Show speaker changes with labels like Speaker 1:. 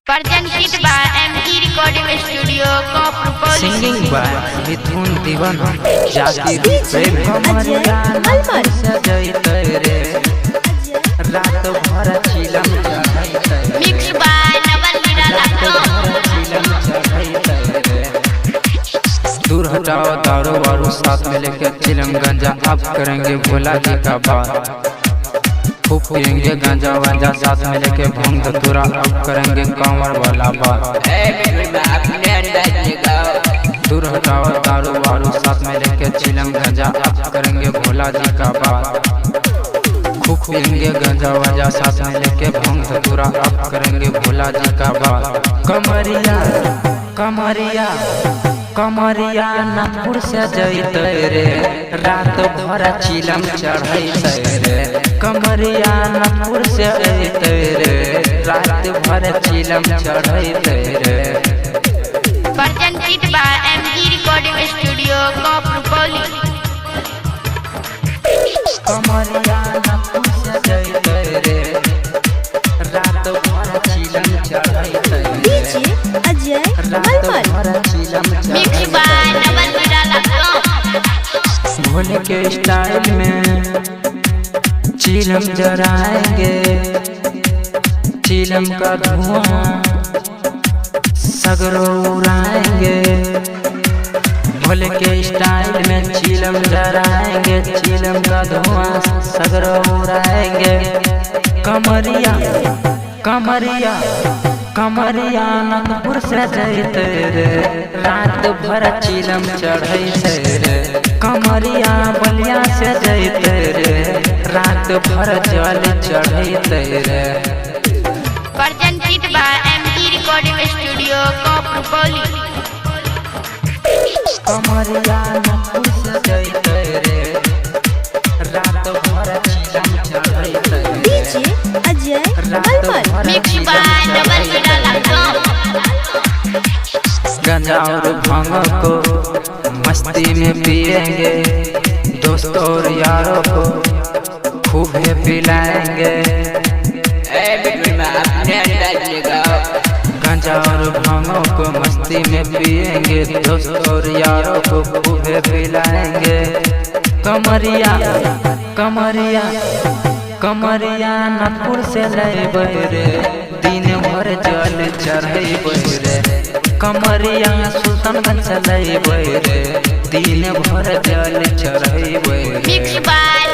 Speaker 1: Presented by ME Recording Studio, Kopropoli.
Speaker 2: Singing by मिथुन दीवाना जाति प्रेम
Speaker 3: अजय अलमर
Speaker 2: सजैते रात भर चिलम चढ़ैते
Speaker 1: Mixed by Naval Nirala.
Speaker 2: दूर हटाओ दारू वारू साथ में लेके चिलम गंजा अब करेंगे भोला जी का बात खूब पिएंगे गांजा वांजा साथ में लेके भंग धतूरा अब करेंगे कांवर वाला बात दूर हटाओ दारू वारू साथ में लेके चिलम गंजा अब करेंगे भोला जी का बात खूब पिएंगे गांजा वांजा साथ में लेके भंग धतूरा अब करेंगे भोला जी का बात कमरिया कमरिया कमरिया नागपुर से जैते रे रात भर चिलम चढ़ैते रे कमरिया नागपुर से जैते रे रात भर चिलम चढ़ैते रे
Speaker 1: Presented by ME Recording Studio, Kopropoli.
Speaker 2: कमरिया नागपुर से जैते रे रात भर चिलम चढ़ैते रे
Speaker 3: डीजे अजय
Speaker 2: रात
Speaker 3: अलमर
Speaker 2: भर चिलम
Speaker 1: Mixed by Naval Nirala.
Speaker 2: भोले के स्टाइल में चिलम जराएंगे चिलम का धुआं सगरो उड़ाएंगे भोले के स्टाइल में चिलम जराएंगे चिलम का धुआं सगरो उड़ाएंगे कमरिया कमरिया कमरिया नागपुर से जैते रे रात भर चिलम चढ़ैते रे कमरिया बलिया से जैते रे रात भर जल चढ़ैते रे
Speaker 1: Presented by ME Recording Studio, Kopropoli.
Speaker 2: कमरिया नागपुर से जैते रे रात भर चिलम चढ़ैते रे
Speaker 3: डीजे अजय अलमर
Speaker 1: Mixed by Naval Nirala.
Speaker 2: गांजा और भांग को मस्ती में पिएंगे दोस्त और यारों को खूब पिलाएंगे गांजा और भांगों को मस्ती में पिएंगे दोस्त और यारों को खूब पिलाएंगे कमरिया कमरिया कमरिया नागपुर से लैबै रे दिन भर जल चढ़ैबै रे कमरिया सुल्तानगंज से लैबै रे दिन भर जल चढ़ैबै रे
Speaker 1: Mixed by